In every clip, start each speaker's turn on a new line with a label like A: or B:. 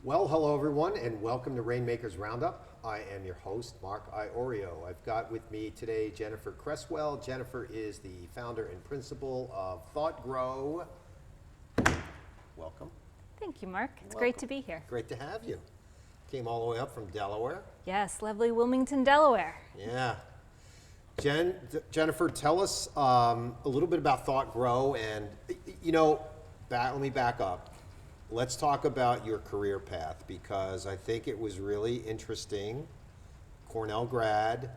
A: Well, hello everyone, and welcome to Rainmakers Roundup. I am your host, Mark Iorio. I've got with me today Jennifer Cresswell. Jennifer is the founder and principal of Thoughtgro. Welcome.
B: Thank you, Mark. It's
A: Welcome.
B: great to be here.
A: Great to have you. Came all the way up from Delaware.
B: Yes, lovely Wilmington, Delaware.
A: Yeah. Jennifer, tell us a little bit about Thoughtgro, and let me back up. Let's talk about your career path, because I think it was really interesting. Cornell grad,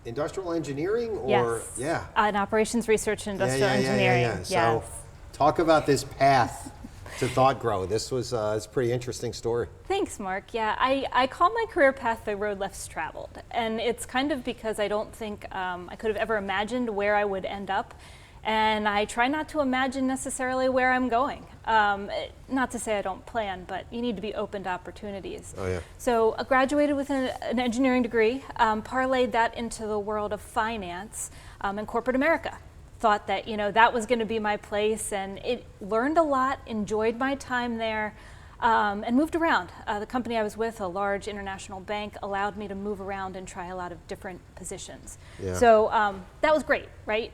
A: industrial engineering, or
B: yes. In operations research and industrial engineering.
A: Yes.
B: So
A: talk about this path to Thoughtgro. This was it's a pretty interesting story.
B: Thanks, Mark. Yeah, I call my career path the road less traveled, and it's kind of because I don't think I could have ever imagined where I would end up. And I try not to imagine necessarily where I'm going. Not to say I don't plan, but you need to be open to opportunities.
A: Oh, yeah.
B: So I graduated with an engineering degree, parlayed that into the world of finance and corporate America. Thought that that was going to be my place, and learned a lot, enjoyed my time there, and moved around. The company I was with, a large international bank, allowed me to move around and try a lot of different positions.
A: Yeah.
B: So that was great, right?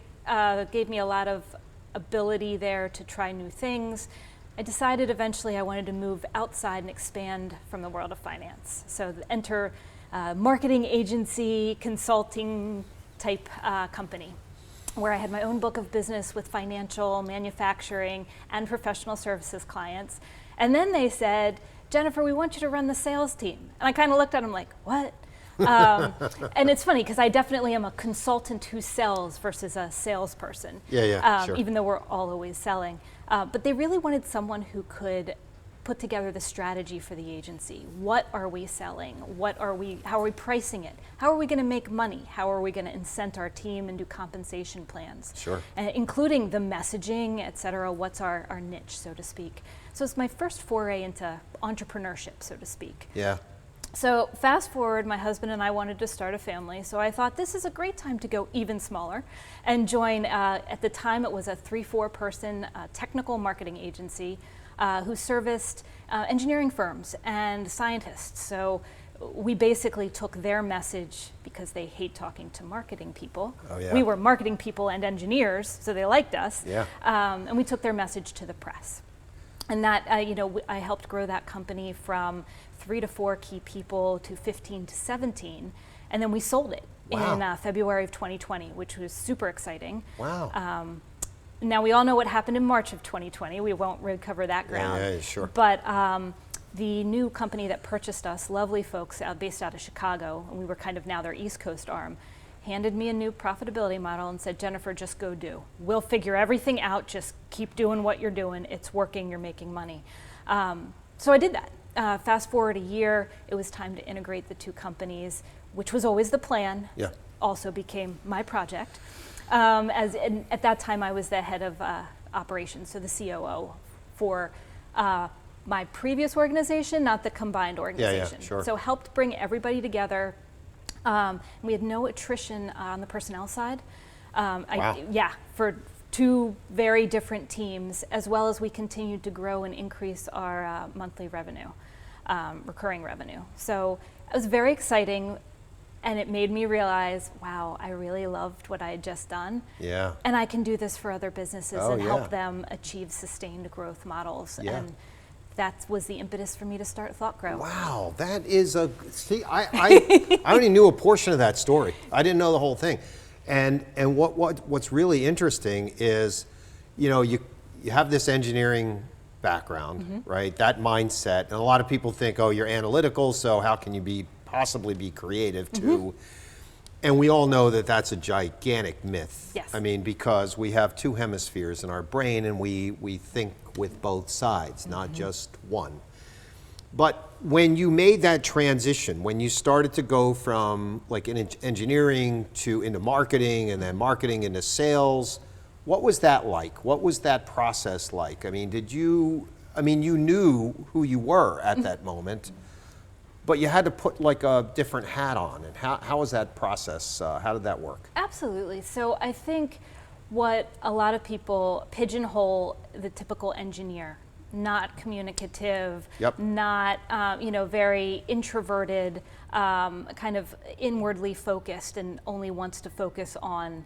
B: Gave me a lot of ability there to try new things. I decided eventually I wanted to move outside and expand from the world of finance. So enter marketing agency, consulting type company, where I had my own book of business with financial, manufacturing, and professional services clients. And then they said, Jennifer, we want you to run the sales team. And I kind of looked at them like, what? And it's funny because I definitely am a consultant who sells versus a salesperson.
A: Sure.
B: Even though we're all always selling. But they really wanted someone who could put together the strategy for the agency. What are we selling? How are we pricing it? How are we going to make money? How are we going to incent our team and do compensation plans?
A: Sure.
B: Including the messaging, et cetera. What's our niche, so to speak? So it's my first foray into entrepreneurship, so to speak.
A: Yeah.
B: So fast forward, my husband and I wanted to start a family, so I thought this is a great time to go even smaller and join, at the time it was a 3-4 person technical marketing agency who serviced engineering firms and scientists. So we basically took their message, because they hate talking to marketing people.
A: Oh, yeah.
B: We were marketing people and engineers, so they liked us.
A: Yeah.
B: And we took their message to the press. And that, I helped grow that company from 3 to 4 key people to 15 to 17. And then we sold it in February of 2020, which was super exciting.
A: Wow.
B: Now, we all know what happened in March of 2020. We won't recover that ground.
A: Yeah, sure.
B: But the new company that purchased us, lovely folks based out of Chicago, and we were kind of now their East Coast arm, handed me a new profitability model and said, Jennifer, just go do. We'll figure everything out. Just keep doing what you're doing. It's working. You're making money. So I did that. Fast forward a year, it was time to integrate the two companies, which was always the plan.
A: Yeah.
B: Also became my project. At that time, I was the head of operations, so the COO for my previous organization, not the combined organization.
A: Yeah, sure.
B: So helped bring everybody together. We had no attrition on the personnel side.
A: Wow.
B: For 2 very different teams, as well as we continued to grow and increase our monthly revenue, recurring revenue. So it was very exciting, and it made me realize, wow, I really loved what I had just done.
A: Yeah.
B: And I can do this for other businesses
A: Oh,
B: and
A: yeah.
B: help them achieve sustained growth models.
A: Yeah.
B: And that was the impetus for me to start Thoughtgro.
A: Wow, that is I only knew a portion of that story. I didn't know the whole thing. And what's really interesting is, you have this engineering background,
B: Mm-hmm.
A: right? That mindset, and a lot of people think, oh, you're analytical, so how can you possibly be creative too?
B: Mm-hmm.
A: And we all know that that's a gigantic myth.
B: Yes.
A: I mean, because we have 2 hemispheres in our brain, and we think with both sides, not just one. But when you made that transition, when you started to go from like in engineering into marketing, and then marketing into sales, what was that like? What was that process like? I mean, you knew who you were at that moment, but you had to put like a different hat on. And how was that process? How did that work?
B: Absolutely. So I think what a lot of people pigeonhole the typical engineer not communicative,
A: Yep.
B: not very introverted, kind of inwardly focused, and only wants to focus on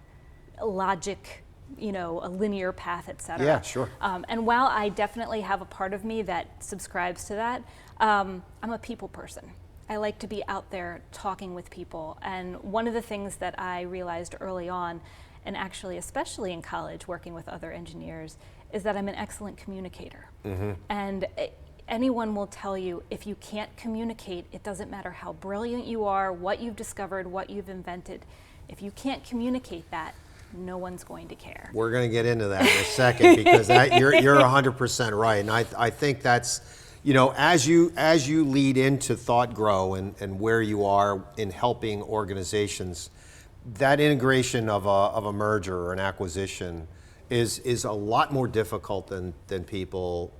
B: logic, a linear path, et cetera.
A: Yeah, sure.
B: And while I definitely have a part of me that subscribes to that, I'm a people person. I like to be out there talking with people. And one of the things that I realized early on, and actually especially in college working with other engineers, is that I'm an excellent communicator. And anyone will tell you, if you can't communicate, it doesn't matter how brilliant you are, what you've discovered, what you've invented. If you can't communicate that, no one's going to care.
A: We're going to get into that in a second, because you're 100% right. And I think that's, as you lead into Thoughtgro and where you are in helping organizations, that integration of a merger or an acquisition is a lot more difficult than people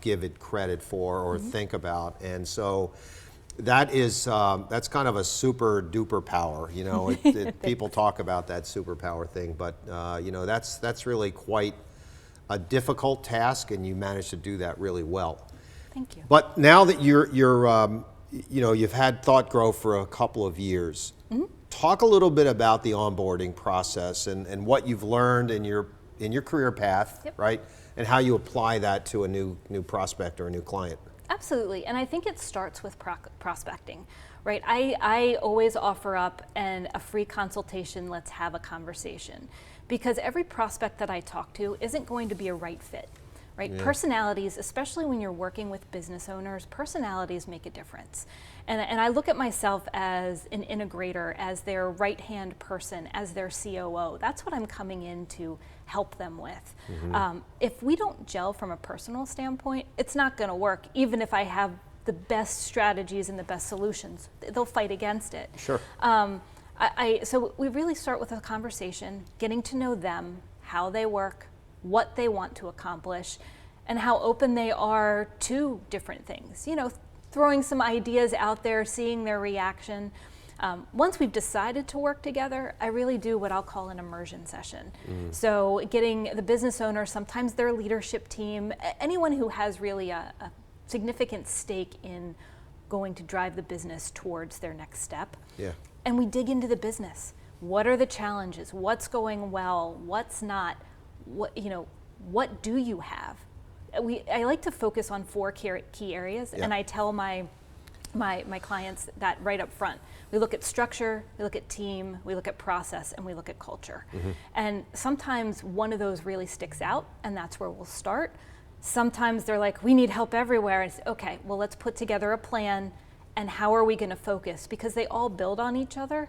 A: give it credit for or think about. And so that's kind of a super duper power. People talk about that superpower thing, but that's really quite a difficult task, and you managed to do that really well.
B: Thank you.
A: But now that you've had Thoughtgro for a couple of years, talk a little bit about the onboarding process and what you've learned in your career path,
B: Yep.
A: right? And how you apply that to a new prospect or a new client.
B: Absolutely, and I think it starts with prospecting, right? I always offer up a free consultation, let's have a conversation, because every prospect that I talk to isn't going to be a right fit, right?
A: Yeah.
B: Personalities, especially when you're working with business owners, personalities make a difference. And I look at myself as an integrator, as their right-hand person, as their COO. That's what I'm coming in to help them with. If we don't gel from a personal standpoint, it's not going to work, even if I have the best strategies and the best solutions. They'll fight against it.
A: Sure.
B: So we really start with a conversation, getting to know them, how they work, what they want to accomplish, and how open they are to different things. Throwing some ideas out there, seeing their reaction. Once we've decided to work together, I really do what I'll call an immersion session. So getting the business owner, sometimes their leadership team, anyone who has really a significant stake in going to drive the business towards their next step.
A: Yeah.
B: And we dig into the business. What are the challenges? What's going well? What's not? What do you have? I like to focus on 4 key areas,
A: Yeah.
B: and I tell my clients that right up front. We look at structure, we look at team, we look at process, and we look at culture. And sometimes one of those really sticks out, and that's where we'll start. Sometimes they're like, we need help everywhere. And it's, okay, well, let's put together a plan, and how are we going to focus? Because they all build on each other,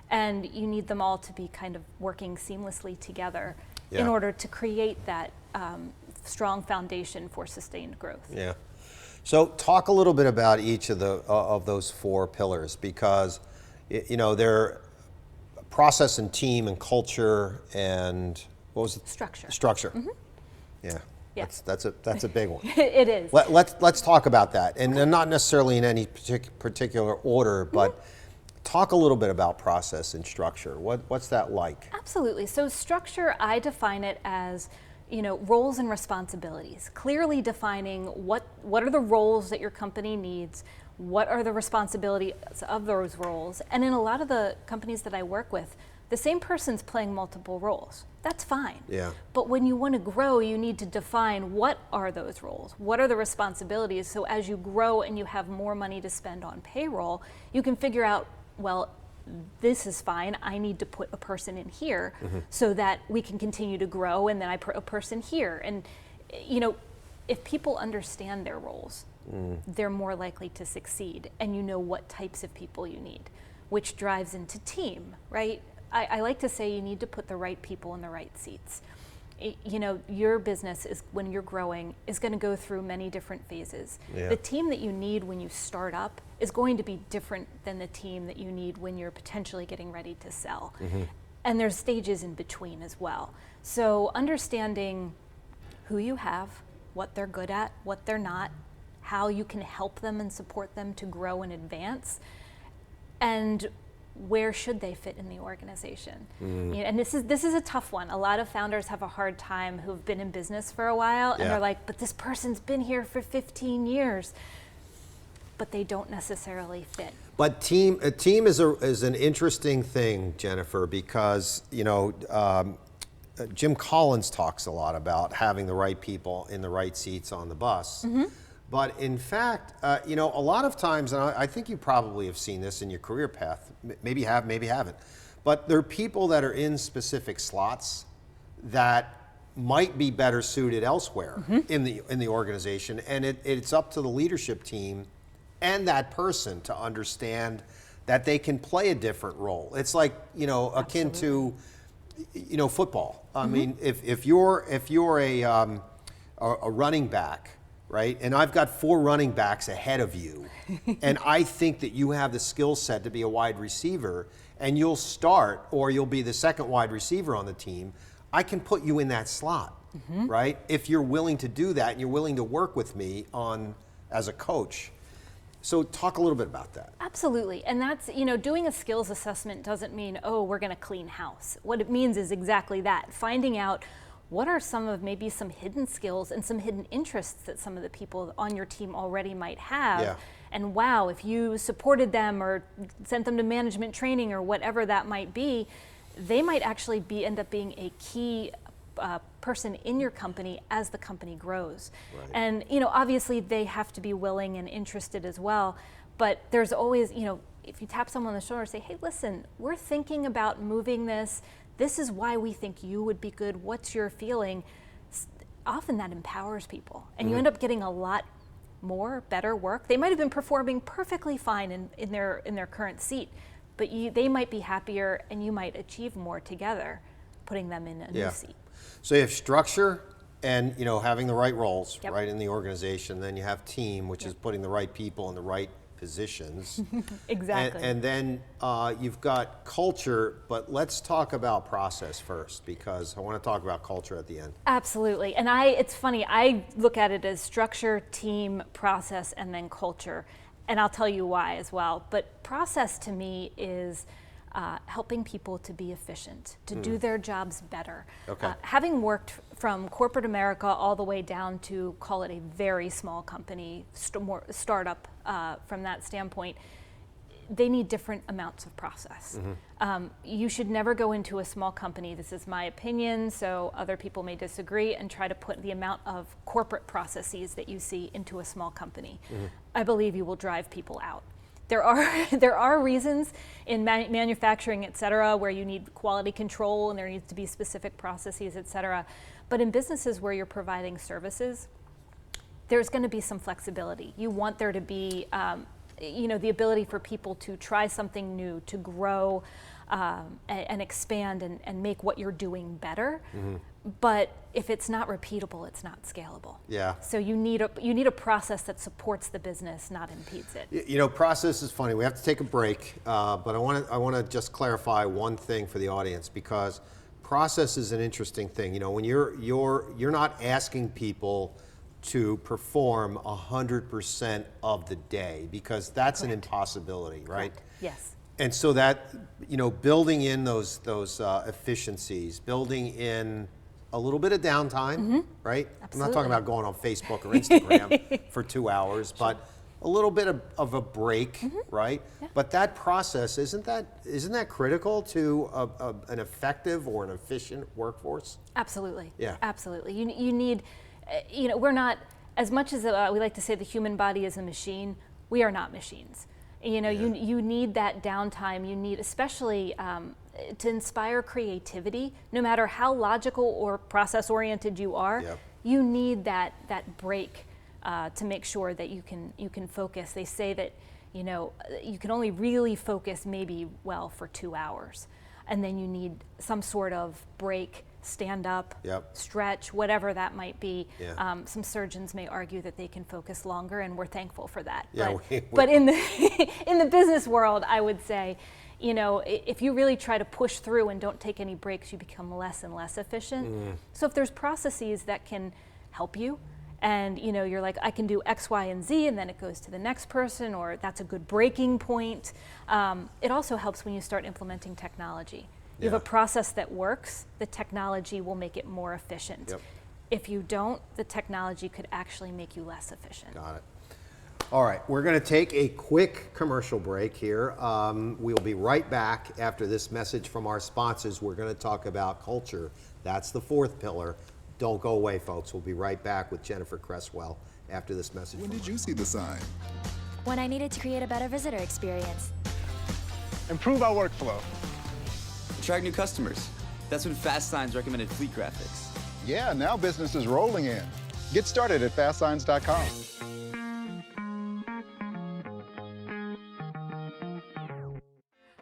B: and you need them all to be kind of working seamlessly together in order to create that strong foundation for sustained growth.
A: Yeah. So talk a little bit about each of those 4 pillars, because they're process and team and culture and what was it?
B: Structure.
A: Structure. Yeah.
B: Yeah.
A: That's a big one.
B: It is.
A: Let's talk about that, and not necessarily in any particular order, but talk a little bit about process and structure. What's that like?
B: Absolutely. So structure, I define it as roles and responsibilities. Clearly defining what are the roles that your company needs, what are the responsibilities of those roles. And in a lot of the companies that I work with, the same person's playing multiple roles. That's fine.
A: Yeah.
B: But when you want to grow, you need to define what are those roles, what are the responsibilities, so as you grow and you have more money to spend on payroll, you can figure out, well, this is fine, I need to put a person in here so that we can continue to grow, and then I put a person here. And if people understand their roles, they're more likely to succeed, and you know what types of people you need, which drives into team, right? I like to say you need to put the right people in the right seats. Your business is, when you're growing, is going to go through many different phases.
A: Yeah.
B: The team that you need when you start up is going to be different than the team that you need when you're potentially getting ready to sell. And there's stages in between as well. So understanding who you have, what they're good at, what they're not, how you can help them and support them to grow and advance, and where should they fit in the organization? You know, and this is a tough one. A lot of founders have a hard time who've been in business for a while, and they're like, but this person's been here for 15 years, but they don't necessarily fit.
A: But a team is an interesting thing, Jennifer, because Jim Collins talks a lot about having the right people in the right seats on the bus. But in fact, a lot of times, and I think you probably have seen this in your career path, maybe you have, maybe haven't, but there are people that are in specific slots that might be better suited elsewhere in the organization, and it's up to the leadership team and that person to understand that they can play a different role. It's like, akin to, football. I mean, if you're a running back, right? And I've got 4 running backs ahead of you, and I think that you have the skill set to be a wide receiver, and you'll start, or you'll be the second wide receiver on the team. I can put you in that slot, right? If you're willing to do that, and you're willing to work with me as a coach. So talk a little bit about that.
B: Absolutely, and that's, doing a skills assessment doesn't mean, oh, we're gonna clean house. What it means is exactly that, finding out what are maybe some hidden skills and some hidden interests that some of the people on your team already might have.
A: Yeah.
B: And wow, if you supported them or sent them to management training or whatever that might be, they might actually end up being a key person in your company as the company grows.
A: Right.
B: And obviously they have to be willing and interested as well, but there's always, if you tap someone on the shoulder and say, hey, listen, we're thinking about moving this. This is why we think you would be good. What's your feeling? Often that empowers people, and you end up getting a lot more better work. They might have been performing perfectly fine in their current seat, but they might be happier, and you might achieve more together, putting them in a new seat.
A: So you have structure and having the right roles
B: Yep.
A: right in the organization. Then you have team, which is putting the right people in the right positions.
B: Exactly.
A: And then you've got culture, but let's talk about process first, because I want to talk about culture at the end.
B: Absolutely. And it's funny, I look at it as structure, team, process, and then culture. And I'll tell you why as well. But process to me is helping people to be efficient, to do their jobs better.
A: Okay.
B: Having worked from corporate America all the way down to, call it a very small company, more startup from that standpoint, they need different amounts of process. You should never go into a small company, this is my opinion, so other people may disagree, and try to put the amount of corporate processes that you see into a small company. I believe you will drive people out. There are reasons in manufacturing, et cetera, where you need quality control and there needs to be specific processes, et cetera. But in businesses where you're providing services, there's going to be some flexibility. You want there to be, the ability for people to try something new, to grow and expand and make what you're doing better. But if it's not repeatable, it's not scalable.
A: Yeah.
B: So you need a process that supports the business, not impedes it.
A: Process is funny. We have to take a break, but I want to just clarify one thing for the audience, because process is an interesting thing. When you're not asking people to perform 100% of the day, because that's an impossibility, right?
B: Correct. Yes.
A: And so that building in those efficiencies, building in a little bit of downtime, right?
B: Absolutely.
A: I'm not talking about going on Facebook or Instagram for 2 hours, but a little bit of a break, right?
B: Yeah.
A: But that process, isn't that critical to an effective or an efficient workforce?
B: Absolutely.
A: Yeah.
B: Absolutely. You need, we're not, as much as we like to say the human body is a machine, we are not machines. You need that downtime. You need, especially to inspire creativity, no matter how logical or process-oriented you are.
A: Yep.
B: You need that break to make sure that you can focus. They say that you can only really focus maybe for 2 hours, and then you need some sort of break. Stand up,
A: Yep.
B: stretch, whatever that might be.
A: Yeah.
B: Some surgeons may argue that they can focus longer, and we're thankful for that.
A: Yeah,
B: But in the business world, I would say, if you really try to push through and don't take any breaks, you become less and less efficient. So if there's processes that can help you and you're like, I can do X, Y, and Z, and then it goes to the next person, or that's a good breaking point. It also helps when you start implementing technology. You have a process that works, the technology will make it more efficient.
A: Yep.
B: If you don't, the technology could actually make you less efficient.
A: Got it. All right, we're going to take a quick commercial break here. We'll be right back after this message from our sponsors. We're going to talk about culture. That's the fourth pillar. Don't go away, folks. We'll be right back with Jennifer Cresswell after this message.
C: When did you see the sign?
D: When I needed to create a better visitor experience.
E: Improve our workflow.
F: Attract new customers. That's when Fast Signs recommended Fleet Graphics.
E: Yeah, now business is rolling in. Get started at fastsigns.com.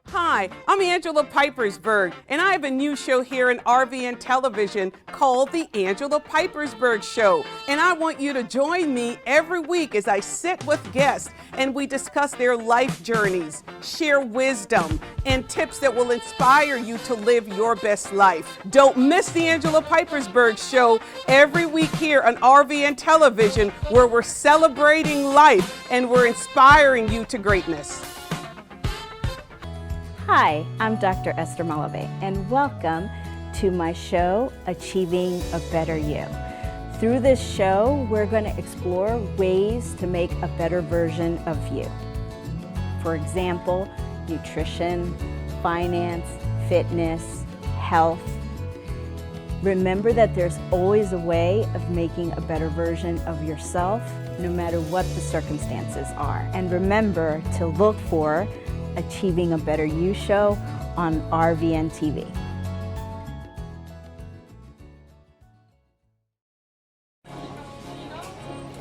G: Hi, I'm Angela Pipersberg, and I have a new show here in RVN Television called The Angela Pipersberg Show. And I want you to join me every week as I sit with guests and we discuss their life journeys, share wisdom, and tips that will inspire you to live your best life. Don't miss The Angela Pipersberg Show every week here on RVN Television, where we're celebrating life and we're inspiring you to greatness.
H: Hi, I'm Dr. Esther Malave, and welcome to my show, Achieving a Better You. Through this show, we're going to explore ways to make a better version of you. For example, nutrition, finance, fitness, health. Remember that there's always a way of making a better version of yourself, no matter what the circumstances are. And remember to look for Achieving a Better You show on RVN TV.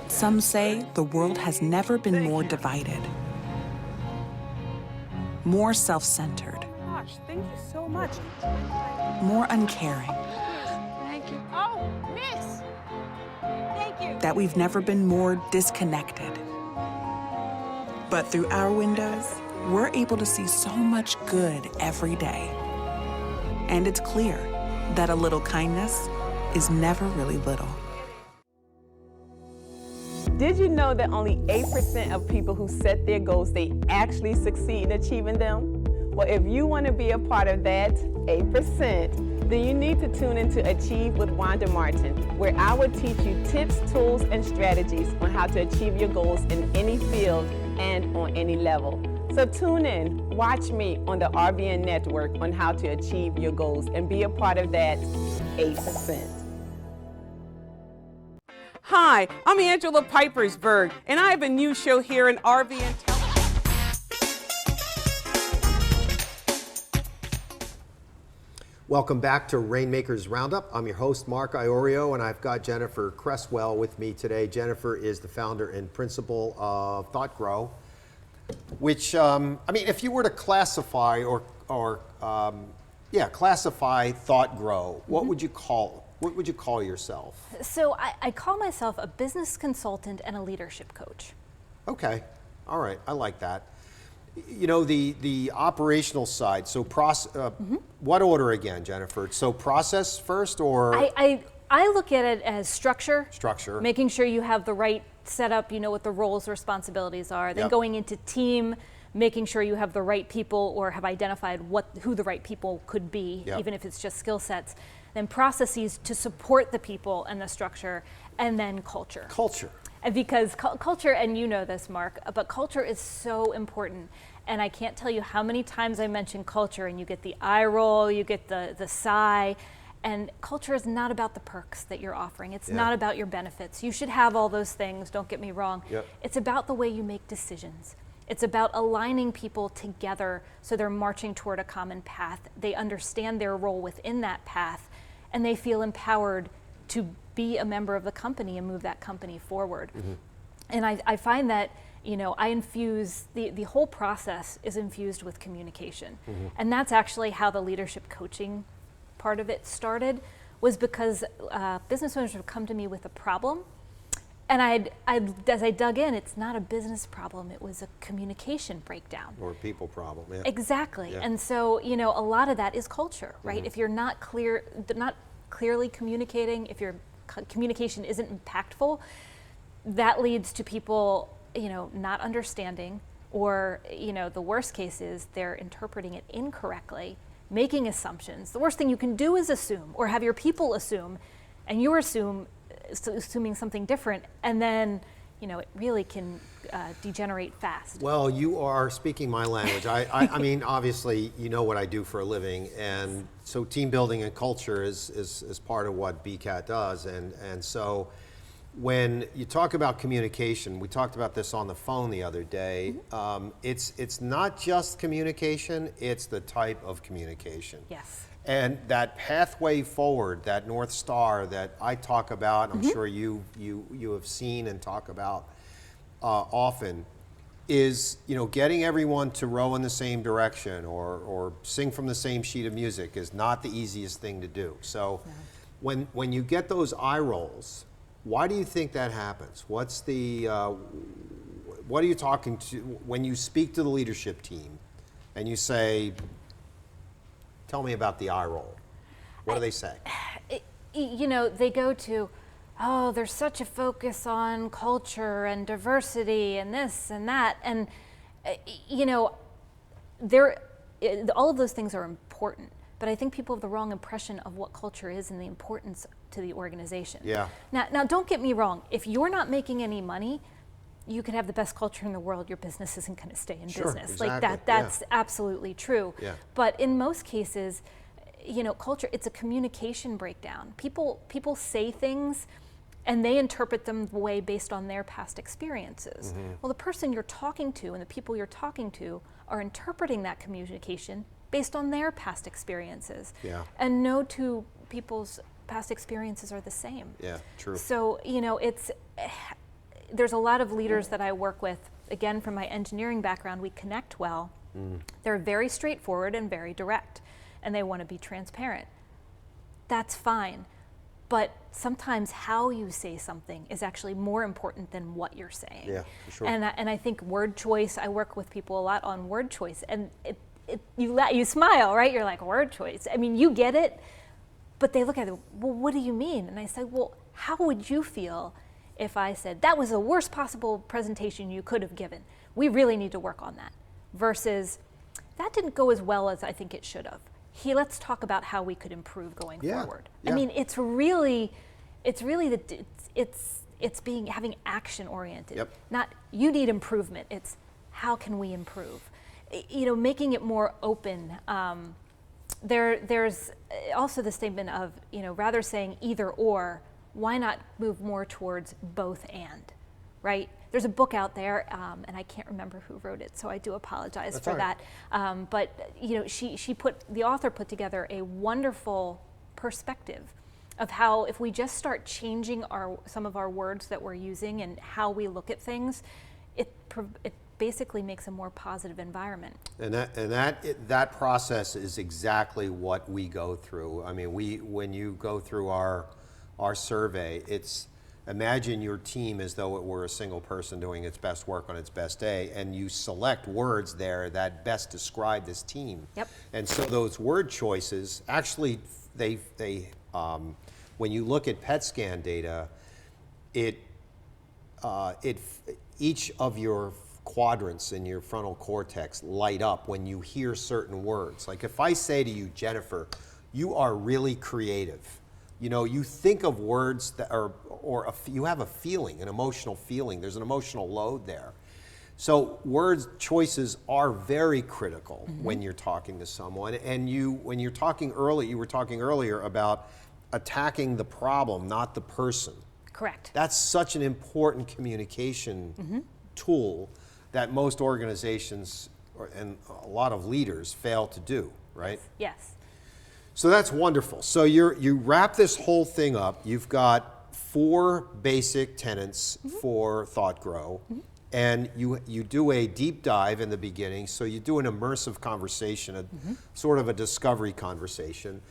I: Some say the world has never been more divided, more self-centered,
G: Gosh, thank you so much.
I: more uncaring,
G: Thank you. Oh, miss. Thank you.
I: that we've never been more disconnected. But through our windows, we're able to see so much good every day. And it's clear that a little kindness is never really little.
J: Did you know that only 8% of people who set their goals, they actually succeed in achieving them? Well, if you want to be a part of that 8%, then you need to tune into Achieve with Wanda Martin, where I will teach you tips, tools, and strategies on how to achieve your goals in any field and on any level. So tune in, watch me on the RVN network on how to achieve your goals and be a part of that 8%.
G: Hi, I'm Angela Pipersberg, and I have a new show here in RVN Television.
A: Welcome back to Rainmakers Roundup. I'm your host, Mark Iorio, and I've got Jennifer Cresswell with me today. Jennifer is the founder and principal of Thoughtgro, which, I mean, if you were to classify classify Thoughtgro, what would you call yourself?
B: So I call myself a business consultant and a leadership coach.
A: Okay, all right, I like that. You know, the operational side, so what order again, Jennifer? So process first, or?
B: I look at it as structure.
A: Structure.
B: Making sure you have the right setup, you know what the roles, responsibilities are. Then going into team, making sure you have the right people or have identified who the right people could be, even if it's just skill sets. Then processes to support the people and the structure, and then culture.
A: Culture.
B: And because culture, and you know this, Mark, but culture is so important. And I can't tell you how many times I mention culture and you get the eye roll, you get the sigh. And culture is not about the perks that you're offering. It's not about your benefits. You should have all those things, don't get me wrong. It's about the way you make decisions. It's about aligning people together so they're marching toward a common path. They understand their role within that path, and they feel empowered to be a member of the company and move that company forward. And I find that, you know, I infuse, the whole process is infused with communication. And that's actually how the leadership coaching part of it started, was because business owners would come to me with a problem, and as I dug in, it's not a business problem, it was a communication breakdown.
A: Or a people problem,
B: Exactly, and so, you know, a lot of that is culture, right? If you're not clearly communicating, if your communication isn't impactful, that leads to people, not understanding, or, the worst case is they're interpreting it incorrectly, making assumptions. The worst thing you can do is assume, or have your people assume, and you're assuming something different, and then, it really can degenerate fast.
A: Well, you are speaking my language. I mean, obviously, you know what I do for a living, and so team building and culture is part of what BCAT does, and so when you talk about communication, we talked about this on the phone the other day. It's not just communication; it's the type of communication.
B: Yes.
A: And that pathway forward, that North Star that I talk about, I'm sure you have seen and talk about often, is getting everyone to row in the same direction or sing from the same sheet of music is not the easiest thing to do. So when you get those eye rolls, why do you think that happens? What's the what are you talking to when you speak to the leadership team and you say, tell me about the eye roll? What do they say?
B: They go to, oh, there's such a focus on culture and diversity and this and that. And, all of those things are important. But I think people have the wrong impression of what culture is and the importance to the organization.
A: Yeah.
B: Now, don't get me wrong. If you're not making any money, you could have the best culture in the world, your business isn't going to stay in business.
A: Exactly.
B: Like that's absolutely true.
A: Yeah.
B: But in most cases, culture, it's a communication breakdown. People say things and they interpret them the way based on their past experiences. Well, the person you're talking to and the people you're talking to are interpreting that communication based on their past experiences.
A: Yeah.
B: And no two people's past experiences are the same.
A: Yeah, true.
B: So, there's a lot of leaders that I work with, again, from my engineering background, we connect well. They're very straightforward and very direct, and they want to be transparent. That's fine. But sometimes how you say something is actually more important than what you're saying.
A: Yeah, for sure.
B: And I think word choice, I work with people a lot on word choice, and you smile, right? You're like, word choice. I mean, you get it, but they look at it, well, what do you mean? And I say, well, how would you feel if I said, that was the worst possible presentation you could have given? We really need to work on that. Versus, that didn't go as well as I think it should have. Let's talk about how we could improve going forward.
A: Yeah.
B: I mean, it's having action oriented.
A: Yep.
B: Not, you need improvement. It's, how can we improve? Making it more open. There's also the statement of, rather saying either or, why not move more towards both and, right? There's a book out there, and I can't remember who wrote it, so I do apologize for that. But the author put together a wonderful perspective of how if we just start changing some of our words that we're using and how we look at things, it basically makes a more positive environment.
A: And that process is exactly what we go through. I mean, when you go through our survey, it's imagine your team as though it were a single person doing its best work on its best day, and you select words there that best describe this team. Yep. And so those word choices, actually, they when you look at PET scan data, each of your quadrants in your frontal cortex light up when you hear certain words. Like if I say to you, Jennifer, you are really creative. You think of words that are, you have a feeling, an emotional feeling. There's an emotional load there. So word choices are very critical when you're talking to someone. And when you're talking early, you were talking earlier about attacking the problem, not the person.
B: Correct.
A: That's such an important communication tool that most organizations and a lot of leaders fail to do, right?
B: Yes.
A: So that's wonderful. So you wrap this whole thing up. You've got 4 basic tenets for Thoughtgro, and you do a deep dive in the beginning. So you do an immersive conversation, sort of a discovery conversation,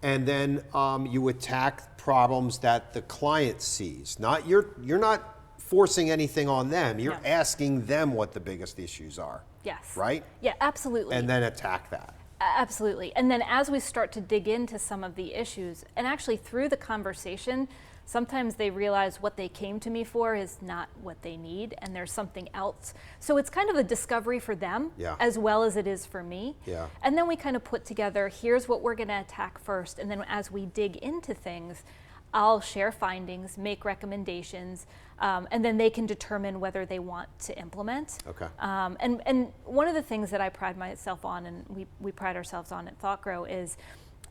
A: and then you attack problems that the client sees. You're not forcing anything on them. You're asking them what the biggest issues are.
B: Yes.
A: Right?
B: Yeah, absolutely.
A: And then attack that.
B: Absolutely. And then as we start to dig into some of the issues, and actually through the conversation, sometimes they realize what they came to me for is not what they need, and there's something else. So it's kind of a discovery for them as well as it is for me. And then we kind of put together, here's what we're going to attack first, and then as we dig into things, I'll share findings, make recommendations, and then they can determine whether they want to implement. And one of the things that I pride myself on, and we pride ourselves on at Thoughtgro, is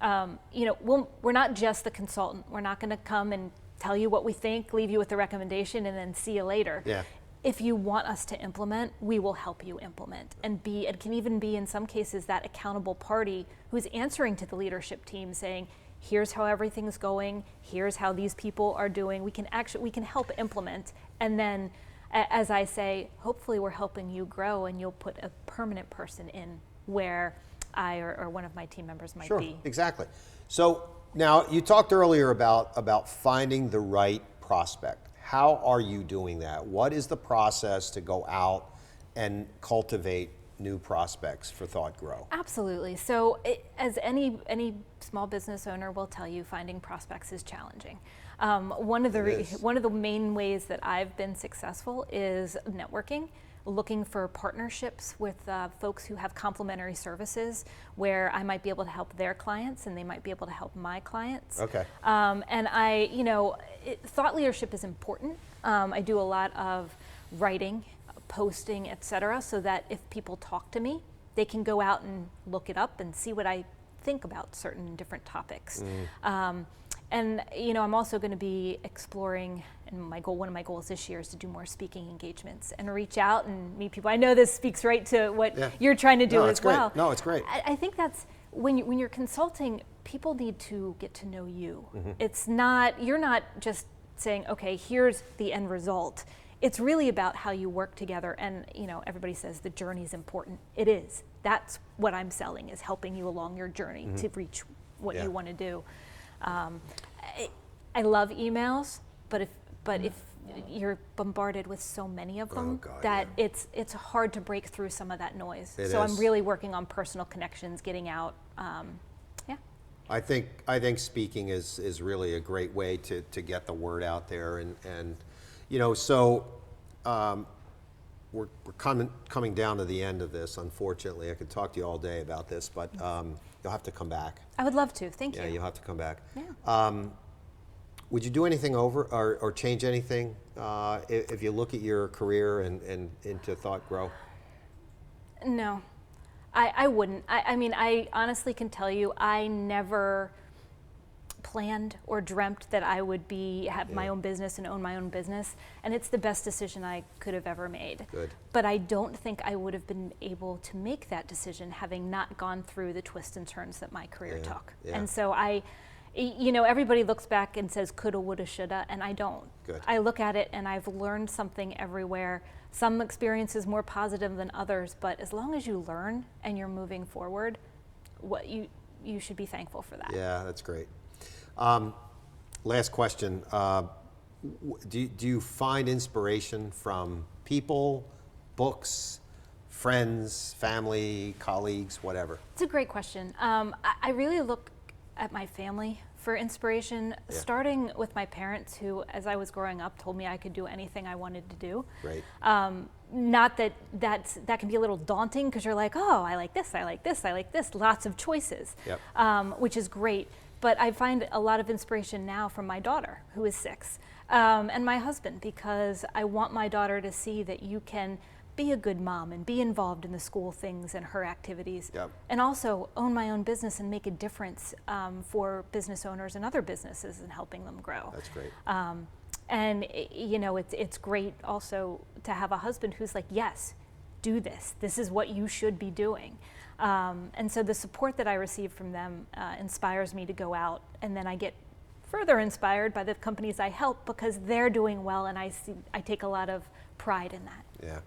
B: we're not just the consultant. We're not going to come and tell you what we think, leave you with the recommendation, and then see you later. If you want us to implement, we will help you implement, and it can even be in some cases that accountable party who's answering to the leadership team saying, here's how everything's going, here's how these people are doing. We can help implement, and then as I say, hopefully we're helping you grow, and you'll put a permanent person in where I or one of my team members might be.
A: Sure, exactly. So now you talked earlier about finding the right prospect. How are you doing that? What is the process to go out and cultivate new prospects for Thoughtgro?
B: Absolutely. So as any small business owner will tell you, finding prospects is challenging. One of the main ways that I've been successful is networking, looking for partnerships with folks who have complementary services where I might be able to help their clients and they might be able to help my clients. And thought leadership is important. I do a lot of writing, posting, etc., so that if people talk to me, they can go out and look it up and see what I think about certain different topics. And I'm also going to be exploring, and one of my goals this year is to do more speaking engagements and reach out and meet people. I know this speaks right to what you're trying to do as well.
A: No, it's great.
B: I think that's when you're consulting, people need to get to know you. It's not, you're not just saying, okay, here's the end result. It's really about how you work together, and everybody says the journey is important. It is. That's what I'm selling, is helping you along your journey to reach what you want to do. I love emails, but if you're bombarded with so many of them, it's hard to break through some of that noise. I'm really working on personal connections, getting out.
A: I think speaking is really a great way to get the word out there, and we're coming down to the end of this. Unfortunately, I could talk to you all day about this, but you'll have to come back.
B: I would love to. Thank you.
A: Yeah, you'll have to come back. Would you do anything over or change anything if you look at your career and into Thoughtgro?
B: No, I wouldn't. I mean, I honestly can tell you, I never planned or dreamt that I would have my own business and own my own business, and it's the best decision I could have ever made.
A: Good.
B: But I don't think I would have been able to make that decision having not gone through the twists and turns that my career took. And so everybody looks back and says coulda, woulda, shoulda, and I don't.
A: Good.
B: I look at it and I've learned something everywhere. Some experiences more positive than others, but as long as you learn and you're moving forward, you should be thankful for that.
A: Yeah, that's great. Last question. Do you find inspiration from people, books, friends, family, colleagues, whatever?
B: It's a great question. I really look at my family for inspiration, starting with my parents who, as I was growing up, told me I could do anything I wanted to do.
A: Right.
B: Not that can be a little daunting because you're like, oh, I like this, I like this, I like this, lots of choices, which is great. But I find a lot of inspiration now from my daughter, who is 6, and my husband, because I want my daughter to see that you can be a good mom and be involved in the school things and her activities, and also own my own business and make a difference for business owners and other businesses and helping them grow.
A: That's great.
B: And it's great also to have a husband who's like, yes, do this. This is what you should be doing. And so the support that I receive from them inspires me to go out, and then I get further inspired by the companies I help because they're doing well, and I take a lot of pride in that.
A: Yeah.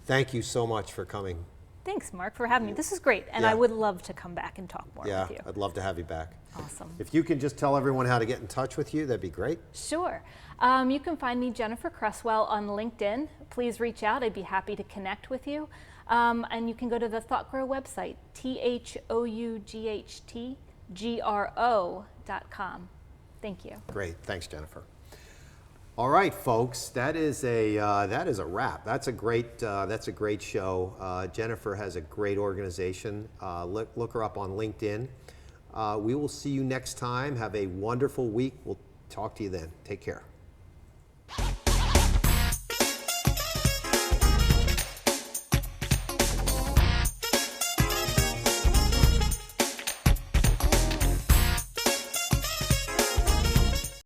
A: Thank you so much for coming.
B: Thanks, Mark, for having me. This is great, and I would love to come back and talk more with you.
A: Yeah, I'd love to have you back.
B: Awesome.
A: If you can just tell everyone how to get in touch with you, that'd be great.
B: Sure. You can find me, Jennifer Cresswell, on LinkedIn. Please reach out. I'd be happy to connect with you. And you can go to the Thoughtgro website, THOUGHTGRO.com. Thank you.
A: Great, thanks, Jennifer. All right, folks, that is a wrap. That's a great show. Jennifer has a great organization. Look her up on LinkedIn. We will see you next time. Have a wonderful week. We'll talk to you then. Take care.